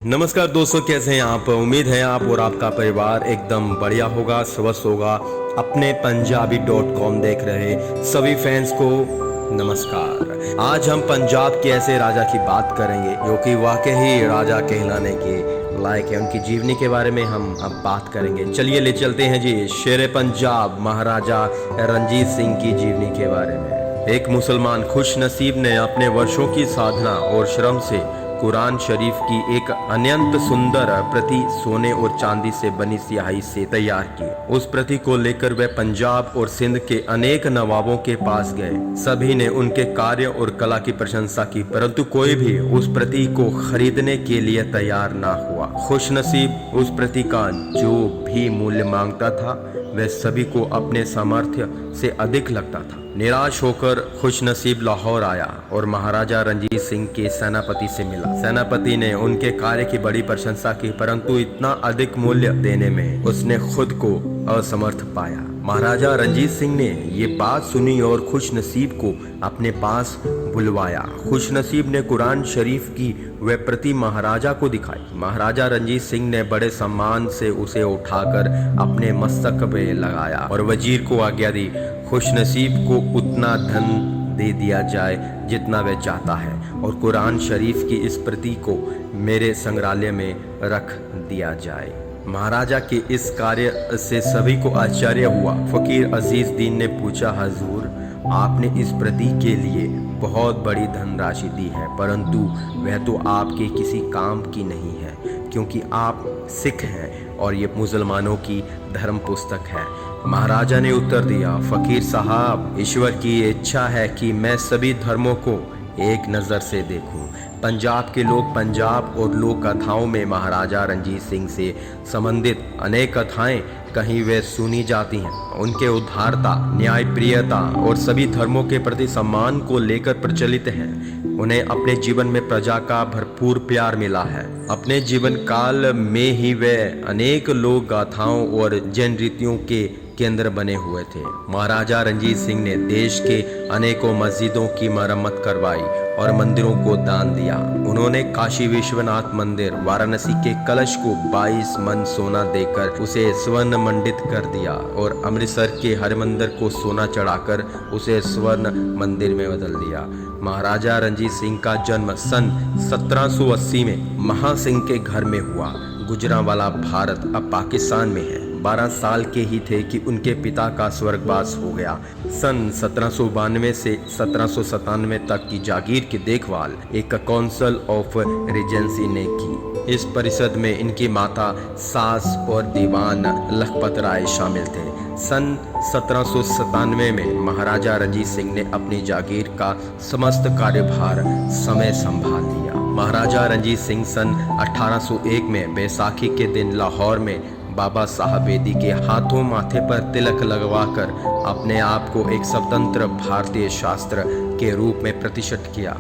नमस्कार दोस्तों, कैसे हैं आप। उम्मीद है आप और आपका परिवार एकदम बढ़िया होगा, स्वस्थ होगा। अपने पंजाबी.com देख रहे सभी फैंस को नमस्कार। आज हम पंजाब के ऐसे राजा की बात करेंगे जो कि वाकई राजा कहलाने के लायक है। उनकी जीवनी के बारे में हम अब बात करेंगे। चलिए ले चलते हैं जी शेर पंजाब महाराजा रणजीत सिंह की जीवनी के बारे में। एक मुसलमान खुश नसीब ने अपने वर्षों की साधना और श्रम से कुरान शरीफ की एक अत्यंत सुंदर प्रति सोने और चांदी से बनी स्याही से तैयार की। उस प्रति को लेकर वह पंजाब और सिंध के अनेक नवाबों के पास गए। सभी ने उनके कार्य और कला की प्रशंसा की, परंतु कोई भी उस प्रति को खरीदने के लिए तैयार ना हुआ। खुशनसीब उस प्रति का जो भी मूल्य मांगता था वह सभी को अपने सामर्थ्य से अधिक लगता था। निराश होकर खुशनसीब लाहौर आया और महाराजा रणजीत सिंह के सेनापति से मिला। सेनापति ने उनके कार्य की बड़ी प्रशंसा की, परंतु इतना अधिक मूल्य देने में उसने खुद को असमर्थ पाया। महाराजा रणजीत सिंह ने ये बात सुनी और खुशनसीब को अपने पास बुलवाया। खुशनसीब ने कुरान शरीफ की वह प्रति महाराजा को दिखाई। महाराजा रणजीत सिंह ने बड़े सम्मान से उसे उठाकर अपने मस्तक पे लगाया और वजीर को आज्ञा दी, खुशनसीब को उतना धन दे दिया जाए जितना वह चाहता है और कुरान शरीफ की इस प्रति को मेरे संग्रहालय में रख दिया जाए। महाराजा के इस कार्य से सभी को आश्चर्य हुआ। फकीर अजीज दीन ने पूछा, हजूर, आपने इस प्रति के लिए बहुत बड़ी धनराशि दी है, परंतु वह तो आपके किसी काम की नहीं है, क्योंकि आप सिख हैं और ये मुसलमानों की धर्म पुस्तक है। महाराजा ने उत्तर दिया, फकीर साहब, ईश्वर की इच्छा है कि मैं सभी धर्मों को एक नज़र से देखूं। पंजाब के लोग पंजाब और लोक कथाओं में महाराजा रणजीत सिंह से संबंधित अनेक कथाएं कहीं वे सुनी जाती हैं। उनके उदारता, न्यायप्रियता और सभी धर्मों के प्रति सम्मान को लेकर प्रचलित हैं। उन्हें अपने जीवन में प्रजा का भरपूर प्यार मिला है। अपने जीवन काल में ही वे अनेक लोक गाथाओं और जैन रीतियों के केंद्र बने हुए थे। महाराजा रणजीत सिंह ने देश के अनेकों मस्जिदों की मरम्मत करवाई और मंदिरों को दान दिया। उन्होंने काशी विश्वनाथ मंदिर, वाराणसी के कलश को 22 मन सोना देकर उसे स्वर्ण मंडित कर दिया और अमृतसर के हरिमंदिर को सोना चढ़ाकर उसे स्वर्ण मंदिर में बदल दिया। महाराजा रणजीत सिंह का जन्म सन 1780 में महासिंह के घर में हुआ। गुजरांवाला भारत अब पाकिस्तान में है। 12 साल के ही थे कि उनके पिता का स्वर्गवास हो गया। सन 1792 से 1797 तक की जागीर की देखभाल एक काउंसिल ऑफ रीजेंसी ने की। इस परिषद में इनकी माता, सास और दीवान लखपत राय शामिल थे। सन 1797 में महाराजा रणजीत सिंह ने अपनी जागीर का समस्त कार्यभार समय संभाल लिया। महाराजा रणजीत सिंह सन 1801 में बैसाखी के दिन लाहौर में बाबा साहब बेदी के हाथों माथे पर तिलक लगवाकर अपने आप को एक स्वतंत्र भारतीय शास्त्र के रूप में प्रतिष्ठित किया।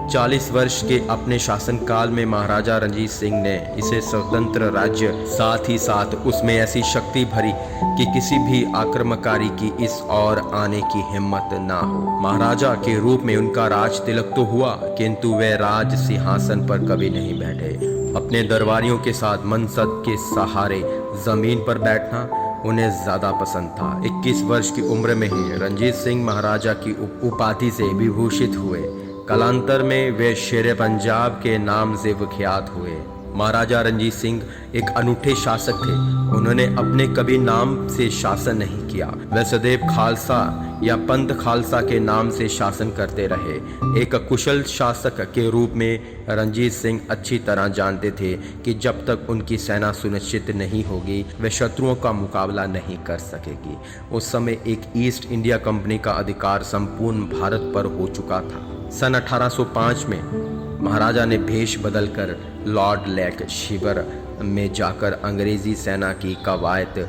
40 वर्ष के अपने शासनकाल में महाराजा रणजीत सिंह ने इसे स्वतंत्र राज्य, साथ ही साथ उसमें ऐसी शक्ति भरी कि किसी भी आक्रमणकारी की इस ओर आने की हिम्मत ना हो। महाराजा के रूप में उनका राज तिलक तो हुआ, किंतु वे राज सिंहासन पर कभी नहीं बैठे। अपने दरबारियों के साथ मनसब के सहारे जमीन पर बैठना उन्हें ज्यादा पसंद था। 21 वर्ष की उम्र में ही रणजीत सिंह महाराजा की उपाधि से विभूषित हुए। कालांतर में वे शेर पंजाब के नाम से विख्यात हुए। महाराजा रणजीत सिंह एक अनूठे शासक थे। उन्होंने अपने कभी नाम से शासन नहीं किया। वे सदैव खालसा या पंथ खालसा के नाम से शासन करते रहे। एक कुशल शासक के रूप में रणजीत सिंह अच्छी तरह जानते थे कि जब तक उनकी सेना सुनिश्चित नहीं होगी वे शत्रुओं का मुकाबला नहीं कर सकेगी। उस समय एक ईस्ट इंडिया कंपनी का अधिकार संपूर्ण भारत पर हो चुका था। सन 1805 में महाराजा ने भेष बदलकर लॉर्ड लेक शिविर में जाकर अंग्रेजी सेना की कवायद,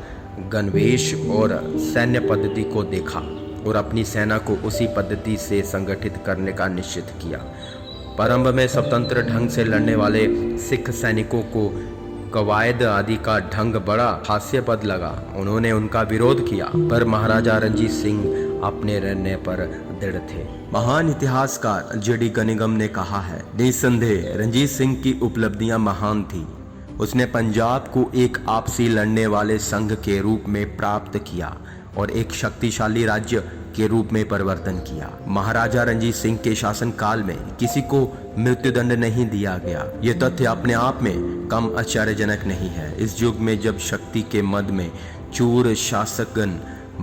गणवेश और सैन्य पद्धति को देखा और अपनी सेना को उसी पद्धति से संगठित करने का निश्चित किया। प्रारंभ में स्वतंत्र ढंग से लड़ने वाले सिख सैनिकों को कवायद आदि का ढंग बड़ा हास्यास्पद लगा। उन्होंने उनका विरोध किया, पर महाराजा रणजीत सिंह अपने रहने पर दृढ़ थे। महान इतिहासकार जेडी कनिंघम ने कहा है, निसंदेह रंजीत सिंह की उपलब्धियां महान थी। उसने पंजाब को एक आपसी लड़ने वाले संघ के रूप में प्राप्त किया और एक शक्तिशाली राज्य के रूप में परिवर्तन किया। महाराजा रंजीत सिंह के शासनकाल में किसी को मृत्युदंड नहीं दिया गया। यह तथ्य अपने आप में कम आश्चर्यजनक नहीं है। इस युग में जब शक्ति के मद में चूर शासकगण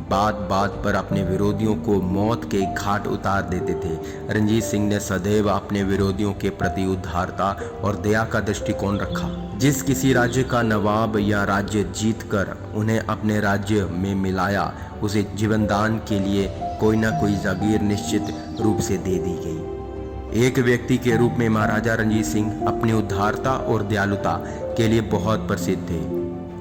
बात बात पर अपने विरोधियों को मौत के घाट उतार देते थे, रंजीत सिंह ने सदैव अपने विरोधियों के प्रति उदारता और दया का दृष्टिकोण रखा। जिस किसी राज्य का नवाब या राज्य जीतकर उन्हें अपने राज्य में मिलाया, उसे जीवनदान के लिए कोई न कोई जागीर निश्चित रूप से दे दी गई। एक व्यक्ति के रूप में महाराजा रंजीत सिंह अपनी उदारता और दयालुता के लिए बहुत प्रसिद्ध थे।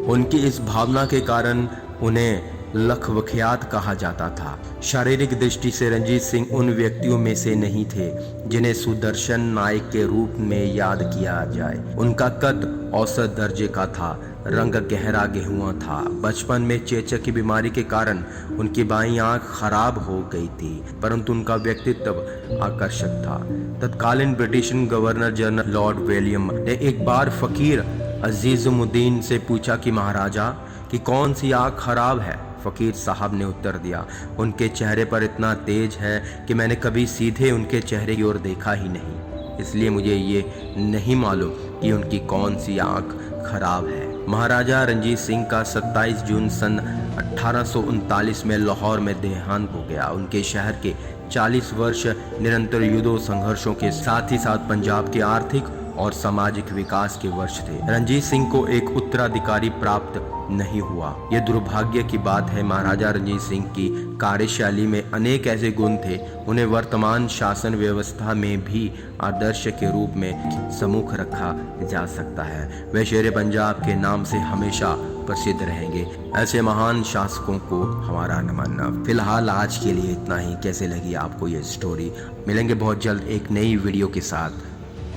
उनकी इस भावना के कारण उन्हें लखवख्यात कहा जाता था। शारीरिक दृष्टि से रंजीत सिंह उन व्यक्तियों में से नहीं थे जिन्हें सुदर्शन नायक के रूप में याद किया जाए। उनका कद औसत दर्जे का था, रंग गहरा गेहुआ था। बचपन में चेचक की बीमारी के कारण उनकी बाईं आंख खराब हो गई थी, परंतु उनका व्यक्तित्व आकर्षक था। तत्कालीन British governor general Lord William ने एक बार फकीर अजीजुद्दीन से पूछा कि महाराजा कि कौन सी आंख खराब है। फकीर साहब ने उत्तर दिया, उनके चेहरे पर इतना तेज है कि मैंने कभी सीधे उनके चेहरे की ओर देखा ही नहीं, इसलिए मुझे ये नहीं मालूम कि उनकी कौन सी आंख खराब है। महाराजा रंजीत सिंह का 27 जून सन 1839 में लाहौर में देहांत हो गया। उनके शहर के 40 वर्ष निरंतर युद्धों संघर्षों के साथ ही साथ पंजाब के आर्थिक और सामाजिक विकास के वर्ष थे। रंजीत सिंह को एक उत्तराधिकारी प्राप्त नहीं हुआ। यह दुर्भाग्य की बात है। महाराजा रंजीत सिंह की कार्यशैली में अनेक ऐसे गुण थे, उन्हें वर्तमान शासन व्यवस्था में भी आदर्श के रूप में सम्मुख रखा जा सकता है। वे शेर पंजाब के नाम से हमेशा प्रसिद्ध रहेंगे। ऐसे महान शासकों को हमारा नमन। फिलहाल आज के लिए इतना ही। कैसे लगी आपको ये स्टोरी? मिलेंगे बहुत जल्द एक नई वीडियो के साथ।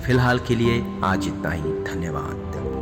फिलहाल के लिए आज इतना ही। धन्यवाद।